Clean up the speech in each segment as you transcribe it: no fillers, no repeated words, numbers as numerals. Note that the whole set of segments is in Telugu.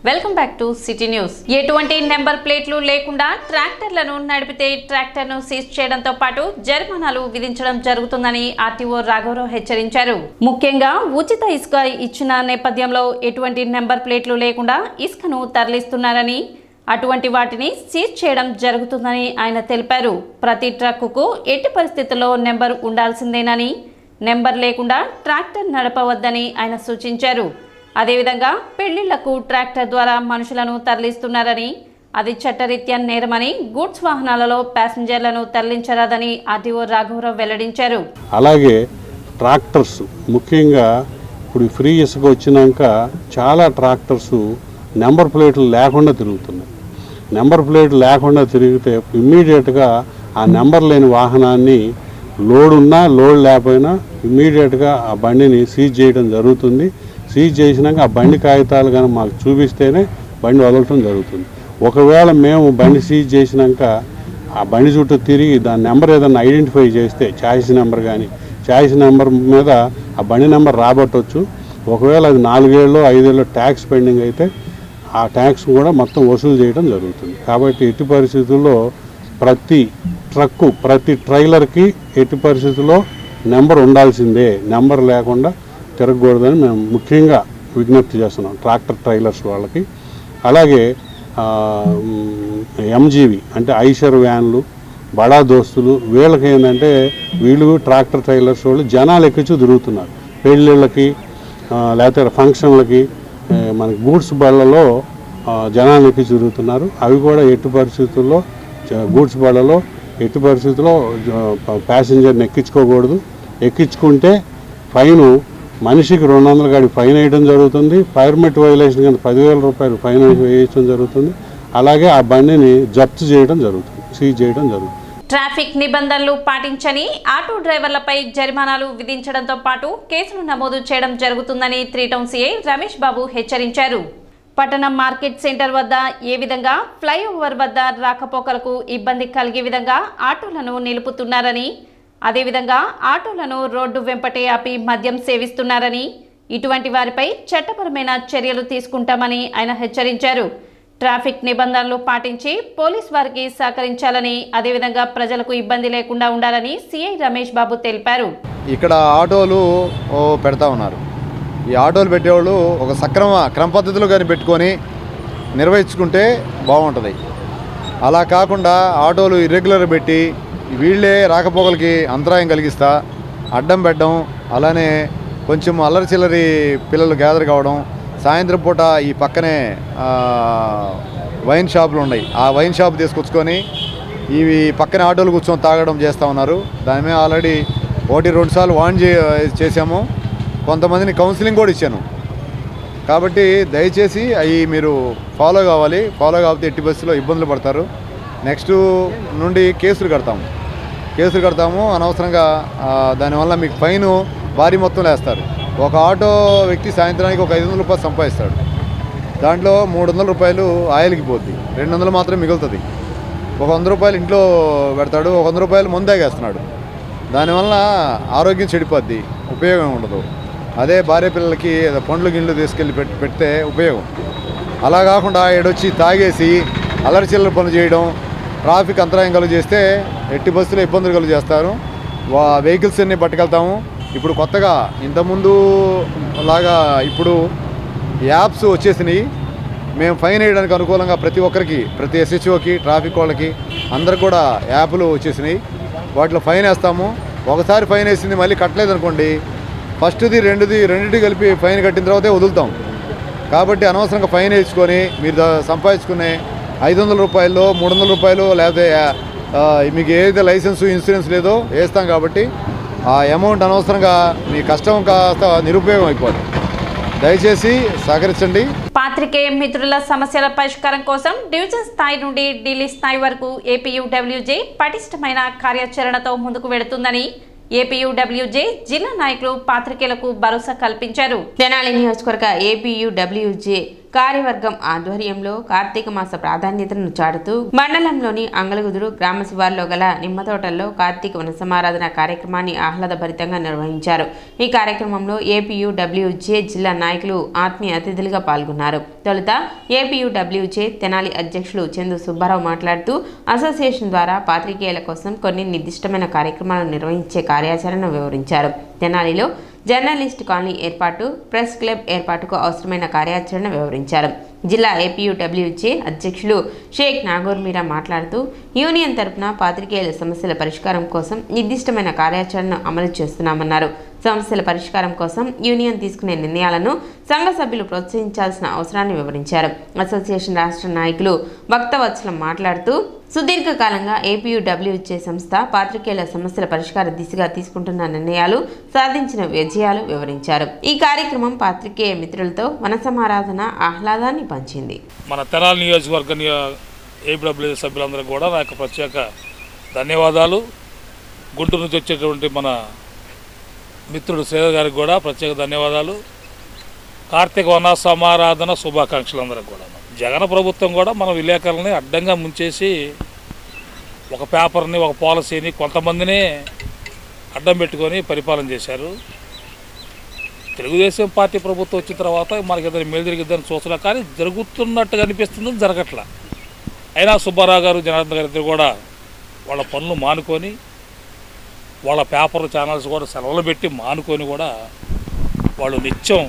Welcome back to city news. ఎటువంటి నెంబర్ ప్లేట్లు లేకుండా ట్రాక్టర్లను నడిపితే ట్రాక్టర్ను సీజ్ చేయడంతో పాటు జరిమానాలు విధించడం జరుగుతుందని ఆర్టీఓ రాఘవరావు హెచ్చరించారు. ముఖ్యంగా ఉచిత ఇసుక ఇచ్చిన నేపథ్యంలో ఎటువంటి నెంబర్ ప్లేట్లు లేకుండా ఇసుకను తరలిస్తున్నారని, అటువంటి వాటిని సీజ్ చేయడం జరుగుతుందని ఆయన తెలిపారు. ప్రతి ట్రక్కుకు ఎట్టి పరిస్థితుల్లో నెంబర్ ఉండాల్సిందేనని, నెంబర్ లేకుండా ట్రాక్టర్ నడపవద్దని ఆయన సూచించారు. అదేవిధంగా పెళ్లిళ్లకు ట్రాక్టర్ ద్వారా మనుషులను తరలిస్తున్నారని, అది చట్టరీత్యా నేరమని, గూడ్స్ వాహనాలలో ప్యాసింజర్లను తరలించరాదని ఆర్టీఓ రాఘవరావు వెల్లడించారు. అలాగే ట్రాక్టర్స్ ముఖ్యంగా ఇప్పుడు ఫ్రీ ఇసుక వచ్చినాక చాలా ట్రాక్టర్స్ నెంబర్ ప్లేట్లు లేకుండా తిరుగుతున్నాయి. నెంబర్ ప్లేట్లు లేకుండా తిరిగితే ఇమ్మీడియట్గా ఆ నెంబర్ లేని వాహనాన్ని లోడ్ ఉన్నా లోడ్ లేకపోయినా ఇమ్మీడియట్గా ఆ బండిని సీజ్ చేయడం జరుగుతుంది. సీజ్ చేసినాక ఆ బండి కాగితాలు కానీ మాకు చూపిస్తేనే బండి వదలటం జరుగుతుంది. ఒకవేళ మేము బండి సీజ్ చేసినాక ఆ బండి చుట్టూ తిరిగి దాని నెంబర్ ఏదైనా ఐడెంటిఫై చేస్తే ఛాయిస్ నెంబర్ కానీ ఛాయిస్ నెంబర్ మీద ఆ బండి నెంబర్ రాబట్టవచ్చు. ఒకవేళ అది 4 ఏళ్ళు 5 ఏళ్ళు ట్యాక్స్ పెండింగ్ అయితే ఆ ట్యాక్స్ కూడా మొత్తం వసూలు చేయడం జరుగుతుంది. కాబట్టి ఎట్టి పరిస్థితుల్లో ప్రతి ట్రక్కు ప్రతి ట్రైలర్కి ఎట్టి పరిస్థితుల్లో నెంబర్ ఉండాల్సిందే. నెంబర్ లేకుండా తిరగకూడదని మేము ముఖ్యంగా విజ్ఞప్తి చేస్తున్నాం ట్రాక్టర్ ట్రైలర్స్ వాళ్ళకి. అలాగే ఎంజీవి అంటే ఐషర్ వ్యాన్లు, బడా దోస్తులు, వీళ్ళకి ఏంటంటే వీళ్ళు ట్రాక్టర్ ట్రైలర్స్ వాళ్ళు జనాలు ఎక్కించు తిరుగుతున్నారు. పెళ్ళిళ్ళకి లేకపోతే ఫంక్షన్లకి మనకి గూడ్స్ బళ్ళలో జనాలు ఎక్కించి తిరుగుతున్నారు. అవి కూడా ఎట్టి పరిస్థితుల్లో గూడ్స్ బళ్ళలో ఎట్టి పరిస్థితుల్లో ప్యాసింజర్ని ఎక్కించుకోకూడదు. ఎక్కించుకుంటే ఫైను మనిషికి 200 గాడి ఫైన్ వేయడం జరుగుతుంది. పర్మిట్ వైలేషన్ కింద 10,000 రూపాయలు ఫైన్ వేయించడం జరుగుతుంది. అలాగే ఆ బండిని జప్తు చేయడం జరుగుతుంది, సీజ్ చేయడం జరుగుతుంది. ట్రాఫిక్ నిబంధనలు పాటించని ఆటో డ్రైవర్లపై జరిమానాలు విధించడంతో పాటు కేసులు నమోదు చేయడం జరుగుతుందని 3 టౌన్ సీఐ రమేష్ బాబు హెచ్చరించారు. పట్టణం మార్కెట్ సెంటర్ వద్ద ఏ విధంగా ఫ్లైఓవర్ వద్ద రాకపోకలకు ఇబ్బంది కలిగే విధంగా ఆటోలను నిలుపుతున్నారని, అదేవిధంగా ఆటోలను రోడ్డు వెంపటే ఆపి మద్యం సేవిస్తున్నారని, ఇటువంటి వారిపై చట్టపరమైన చర్యలు తీసుకుంటామని ఆయన హెచ్చరించారు. ట్రాఫిక్ నిబంధనలు పాటించి పోలీస్ వారికి సహకరించాలని, అదేవిధంగా ప్రజలకు ఇబ్బంది లేకుండా ఉండాలని సిఐ రమేష్ బాబు తెలిపారు. ఇక్కడ ఆటోలు పెడతా ఉన్నారు. ఈ ఆటోలు పెట్టేవాళ్ళు ఒక క్రమ పద్ధతిలో కానీ పెట్టుకొని నిర్వహించుకుంటే బాగుంటుంది. అలా కాకుండా ఆటోలు ఇర్రెగ్యులర్ పెట్టి వీళ్ళే రాకపోకలకి అంతరాయం కలిగిస్తా అడ్డం పెట్టడం, అలానే కొంచెం అల్లరి చిల్లరి పిల్లలు గ్యాదర్ కావడం, సాయంత్రం పూట ఈ పక్కనే వైన్ షాపులు ఉన్నాయి, ఆ వైన్ షాప్ తీసుకొచ్చుకొని ఇవి పక్కనే ఆటోలు కూర్చొని తాగడం చేస్తూ ఉన్నారు. దాని మీద ఆల్రెడీ 1-2 సార్లు వార్న్ చేశాము. కొంతమందిని కౌన్సిలింగ్ కూడా ఇచ్చాను. కాబట్టి దయచేసి అవి మీరు ఫాలో కావాలి. ఫాలో కాకపోతే ఎట్టి బస్సులో ఇబ్బందులు పడతారు. నెక్స్ట్ నుండి కేసులు కడతాము. అనవసరంగా దానివల్ల మీకు ఫైను భారీ మొత్తంలో వేస్తారు. ఒక ఆటో వ్యక్తి సాయంత్రానికి ఒక 500 రూపాయలు సంపాదిస్తాడు. దాంట్లో 300 రూపాయలు ఆయిల్కి పోద్ది, 200 మాత్రం మిగులుతుంది. ఒక 100 రూపాయలు ఇంట్లో పెడతాడు, ఒక 100 రూపాయలు ముందేగేస్తున్నాడు. దానివల్ల ఆరోగ్యం చెడిపోద్ది, ఉపయోగం ఉండదు. అదే భార్య పిల్లలకి పండ్లు గిన్నెలు తీసుకెళ్ళి పెడితే ఉపయోగం. అలా కాకుండా ఏడొచ్చి తాగేసి అల్లరి చిల్లర పనులు చేయడం, ట్రాఫిక్ అంతరాయం కలుగు చేస్తే ఎట్టి బస్సులో ఇబ్బందులు కలుగు చేస్తారు. వెహికల్స్ అన్నీ పట్టుకెళ్తాము. ఇప్పుడు కొత్తగా ఇంతకుముందు లాగా ఇప్పుడు యాప్స్ వచ్చేసినాయి. మేము ఫైన్ వేయడానికి అనుకూలంగా ప్రతి ఒక్కరికి, ప్రతి ఎస్హెచ్ఓకి, ట్రాఫిక్ వాళ్ళకి అందరికి కూడా యాప్లు వచ్చేసినాయి. వాటిలో ఫైన్ వేస్తాము. ఒకసారి ఫైన్ వేసింది మళ్ళీ కట్టలేదు అనుకోండి, ఫస్ట్ది రెండుది కలిపి ఫైన్ కట్టిన తర్వాతే వదులుతాం. కాబట్టి అనవసరంగా ఫైన్ వేసుకొని మీరు సంపాదించుకునే 500 రూపాయలు 300 రూపాయలు లేకపోతే మీకు ఏదైతే లైసెన్సు ఇన్సూరెన్స్ లేదో వేస్తాం. కాబట్టి ఆ అమౌంట్ అనవసరంగా మీ కష్టం కాస్త నిరుపయోగం అయిపోతుంది. దయచేసి సహకరించండి. పాత్రికేయ మిత్రుల సమస్యల పరిష్కారం కోసం డివిజన్ స్థాయి నుండి ఢిల్లీ స్థాయి వరకు ఏపీయూడబ్ల్యూజే పటిష్టమైన కార్యాచరణతో ముందుకు వెడుతుందని ఏపీయూడబ్ల్యూజే జిల్లా నాయకులు పాత్రికేయులకు భరోసా కల్పించారు. తెనాలి నియోజకవర్గ ఏపీయూడబ్ల్యూజే కార్యవర్గం ఆధ్వర్యంలో కార్తీక మాస ప్రాధాన్యతను చాటుతూ మండలంలోని అంగలగుదురు గ్రామ శివార్లో గల నిమ్మతోటల్లో కార్తీక వనసమారాధన కార్యక్రమాన్ని ఆహ్లాదభరితంగా నిర్వహించారు. ఈ కార్యక్రమంలో ఏపీయూడబ్ల్యూజే జిల్లా నాయకులు ఆత్మీయ అతిథులుగా పాల్గొన్నారు. తొలుత ఏపీయూడబ్ల్యూజే తెనాలి అధ్యక్షులు చందు సుబ్బారావు మాట్లాడుతూ అసోసియేషన్ ద్వారా పాత్రికేయుల కోసం కొన్ని నిర్దిష్టమైన కార్యక్రమాలను నిర్వహించే కార్యాచరణను వివరించారు. తెనాలిలో జర్నలిస్ట్ కాలనీ ఏర్పాటు, ప్రెస్ క్లబ్ ఏర్పాటుకు అవసరమైన కార్యాచరణ వివరించారు. జిల్లా ఏపీయూడబ్ల్యూజే అధ్యక్షులు షేక్ నాగూర్ మీరా మాట్లాడుతూ యూనియన్ తరపున పాత్రికేయుల సమస్యల పరిష్కారం కోసం నిర్దిష్టమైన కార్యాచరణను అమలు చేస్తున్నామన్నారు. సమస్యల పరిష్కారం కోసం యూనియన్ తీసుకునే నిర్ణయాలను సంఘ సభ్యులు ప్రోత్సహించాల్సిన అవసరాన్ని వివరించారు. అసోసియేషన్ రాష్ట్ర నాయకులు భక్తవత్సలం మాట్లాడుతూ సుదీర్ఘకాలంగా ఏపీయూడబ్ల్యూజే సంస్థ పాత్రికేయుల సమస్యల పరిష్కార దిశగా తీసుకుంటున్న నిర్ణయాలు, సాధించిన విజయాలు వివరించారు. ఈ కార్యక్రమం పాత్రికేయ మిత్రులతో వనసమారాధన ఆహ్లాదాన్ని పంచింది. మన తెనాలి నియోజకవర్గ ఏపీడబ్ల్యూజే సభ్యులందరూ కూడా నా యొక్క ప్రత్యేక ధన్యవాదాలు. గుంటూరు నుంచి వచ్చేటువంటి మన మిత్రుడు శ్రీధర్ గారికి కూడా ప్రత్యేక ధన్యవాదాలు. కార్తీక వన సమారాధన శుభాకాంక్షలు అందరికి కూడా. జగన్ ప్రభుత్వం కూడా మన విలేకరులని అడ్డంగా ముంచేసి ఒక పేపర్ని, ఒక పాలసీని, కొంతమందిని అడ్డం పెట్టుకొని పరిపాలన చేశారు. తెలుగుదేశం పార్టీ ప్రభుత్వం వచ్చిన తర్వాత మనకి ఏదైనా మేలు జరిగిద్దని చూస్తున్నా, కానీ జరుగుతున్నట్టుగా అనిపిస్తుంది, జరగట్లా. అయినా సుబ్బారావు గారు, జనార్దన్ గారు ఇద్దరు కూడా వాళ్ళ పనులు మానుకొని, వాళ్ళ పేపర్ ఛానల్స్ కూడా సెలవులు పెట్టి మానుకొని కూడా వాళ్ళు నిత్యం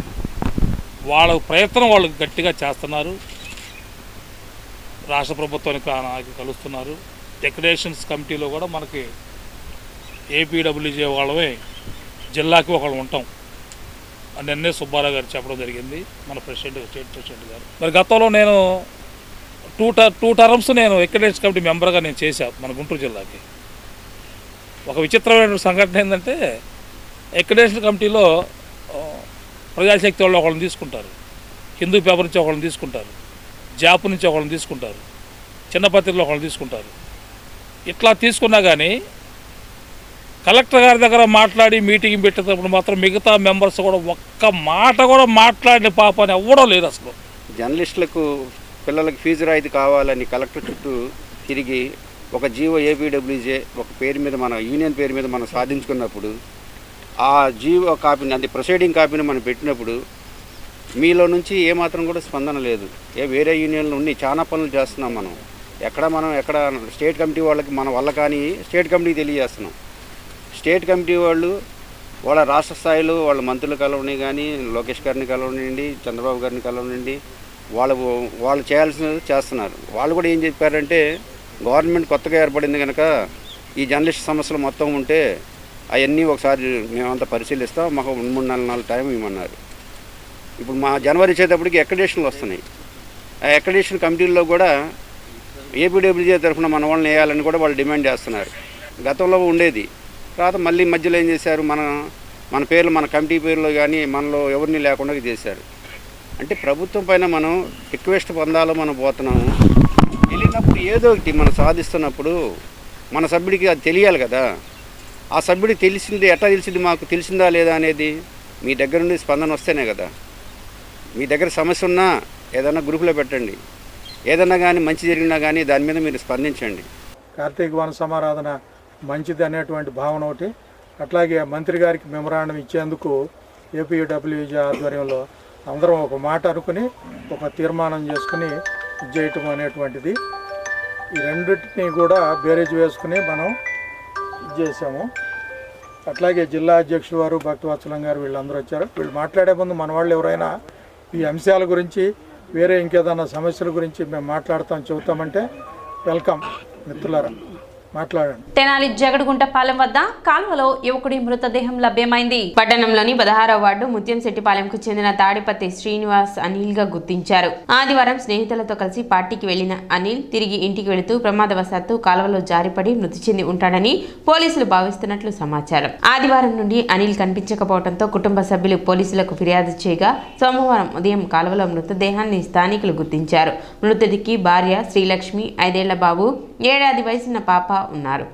వాళ్ళ ప్రయత్నం వాళ్ళు గట్టిగా చేస్తున్నారు. రాష్ట్ర ప్రభుత్వానికి కలుస్తున్నారు. డెకరేషన్స్ కమిటీలో కూడా మనకి ఏపీడబ్ల్యూజే వాళ్ళమే జిల్లాకి ఒకళ్ళు ఉంటాం అని నిన్నే సుబ్బారావు గారు చెప్పడం జరిగింది, మన ప్రెసిడెంట్, స్టేట్ ప్రెసిడెంట్ గారు. మరి గతంలో నేను టూ టర్మ్స్ నేను డెకరేషన్స్ కమిటీ మెంబర్గా నేను చేశాను మన గుంటూరు జిల్లాకి. ఒక విచిత్రమైన సంఘటన ఏంటంటే, డెకరేషన్ కమిటీలో ప్రజాశక్తి వాళ్ళు ఒకళ్ళని తీసుకుంటారు, హిందూ పేపర్ నుంచి ఒకళ్ళని తీసుకుంటారు, జాపు నుంచి ఒకళ్ళని తీసుకుంటారు, చిన్న పత్రికలో ఒకళ్ళని తీసుకుంటారు. ఇట్లా తీసుకున్నా కానీ కలెక్టర్ గారి దగ్గర మాట్లాడి మీటింగ్ పెట్టేటప్పుడు మాత్రం మిగతా మెంబర్స్ కూడా ఒక్క మాట కూడా మాట్లాడిన పాపని ఎవ్వడం లేదు అసలు. జర్నలిస్టులకు పిల్లలకి ఫీజు రాయితీ కావాలని కలెక్టర్ చుట్టూ తిరిగి ఒక జీవో ఏపీడబ్ల్యూజే ఒక పేరు మీద, మన యూనియన్ పేరు మీద మనం సాధించుకున్నప్పుడు ఆ జీవో కాపీని, అది ప్రొసీడింగ్ కాపీని మనం పెట్టినప్పుడు మీలో నుంచి ఏమాత్రం కూడా స్పందన లేదు. వేరే యూనియన్లు ఉండి చాలా పనులు చేస్తున్నాం మనం. ఎక్కడ స్టేట్ కమిటీ వాళ్ళకి మన వల్ల కానీ స్టేట్ కమిటీకి తెలియజేస్తున్నాం. స్టేట్ కమిటీ వాళ్ళు వాళ్ళ రాష్ట్ర స్థాయిలో వాళ్ళ మంత్రులు కలవని కానీ, లోకేష్ గారిని కలవనివ్వండి, చంద్రబాబు గారిని కలవనివ్వండి, వాళ్ళు చేయాల్సినది చేస్తున్నారు. వాళ్ళు కూడా ఏం చెప్పారంటే, గవర్నమెంట్ కొత్తగా ఏర్పడింది కనుక ఈ జర్నలిస్ట్ సమస్యలు మొత్తం ఉంటే అవన్నీ ఒకసారి మేమంతా పరిశీలిస్తాం, మాకు 3-4 నెలల టైం ఇవ్వమన్నారు. ఇప్పుడు మా జనవరి వచ్చేటప్పటికి అక్రిడిటేషన్లు వస్తున్నాయి. ఆ అక్రిడిటేషన్ కమిటీల్లో కూడా ఏపీడబ్ల్యూజే తరఫున మన వాళ్ళని వేయాలని కూడా వాళ్ళు డిమాండ్ చేస్తున్నారు. గతంలో ఉండేది, తర్వాత మళ్ళీ మధ్యలో ఏం చేశారు, మన పేర్లు, మన కమిటీ పేర్లు కానీ మనలో ఎవరిని లేకుండా చేశారు. అంటే ప్రభుత్వం పైన మనం రిక్వెస్ట్ పొందాలో మనం పోతున్నాము. వెళ్ళినప్పుడు ఏదో ఒకటి మనం సాధిస్తున్నప్పుడు మన సభ్యుడికి అది తెలియాలి కదా. ఆ సభ్యుడికి తెలిసింది ఎట్లా తెలిసింది, మాకు తెలిసిందా లేదా అనేది మీ దగ్గర నుండి స్పందన వస్తేనే కదా. మీ దగ్గర సమస్య ఉన్నా ఏదైనా గ్రూపులో పెట్టండి, ఏదన్నా కానీ మంచి జరిగినా కానీ దాని మీద మీరు స్పందించండి. కార్తీక వన సమారాధన మంచిది అనేటువంటి భావన ఒకటి, అట్లాగే మంత్రి గారికి మెమరాండం ఇచ్చేందుకు ఏపీడబ్ల్యూజే ఆధ్వర్యంలో అందరం ఒక మాట అనుకుని ఒక తీర్మానం చేసుకుని చేయటం అనేటువంటిది, ఈ రెండింటిని కూడా బేరేజ్ వేసుకుని మనం చేసాము. అట్లాగే జిల్లా అధ్యక్షులు వారు, భక్తవత్సలం గారు, వీళ్ళందరూ వచ్చారు. వీళ్ళు మాట్లాడే ముందు మన వాళ్ళు ఎవరైనా ఈ అంశాల గురించి, వేరే ఇంకేదన్నా సమస్యల గురించి మేము మాట్లాడతాం, చెబుతామంటే వెల్కమ్ మిత్రులారా, మాట్లాడండి. తెనాలి జగడుగుంటపాలెం వద్ద కాలువలో యువకుడి మృతదేహం లభ్యమైంది. పట్టణంలోని 16వ వార్డు ముత్యంశెట్టిపాలెంకు చెందిన తాడిపత్రి శ్రీనివాస్ అనిల్ గా గుర్తించారు. ఆదివారం స్నేహితులతో కలిసి పార్టీకి వెళ్లిన అనిల్ తిరిగి ఇంటికి వెళుతూ ప్రమాదవశాత్తు కాలువలో జారిపడి మృతి చెంది ఉంటాడని పోలీసులు భావిస్తున్నట్లు సమాచారం. ఆదివారం నుండి అనిల్ కనిపించకపోవడంతో కుటుంబ సభ్యులు పోలీసులకు ఫిర్యాదు చేయగా సోమవారం ఉదయం కాలువలో మృతదేహాన్ని స్థానికులు గుర్తించారు. మృతుడికి భార్య శ్రీలక్ష్మి, 5 ఏళ్ల బాబు, 7 ఏడాది వయసున్న పాప ఉన్నారు.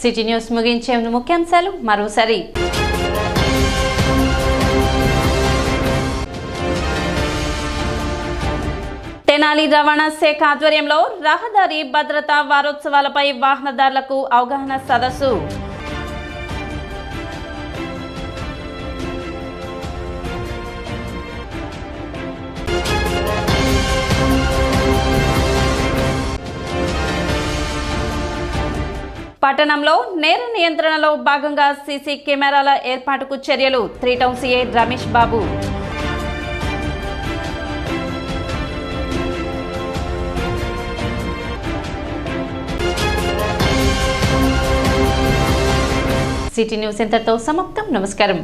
సిటీ న్యూస్ ముగించే ముందు ముఖ్యాంశాలు మరోసారి. తెనాలి రవాణా శాఖ ఆధ్వర్యంలో రహదారి భద్రతా వారోత్సవాలపై వాహనదారులకు అవగాహన సదస్సు. పట్టణంలో నేర నియంత్రణలో భాగంగా సీసీ కెమెరాల ఏర్పాటుకు చర్యలు. 3 town CI Ramesh Babu. City news ఇంతటితో సమాప్తం. నమస్కారం.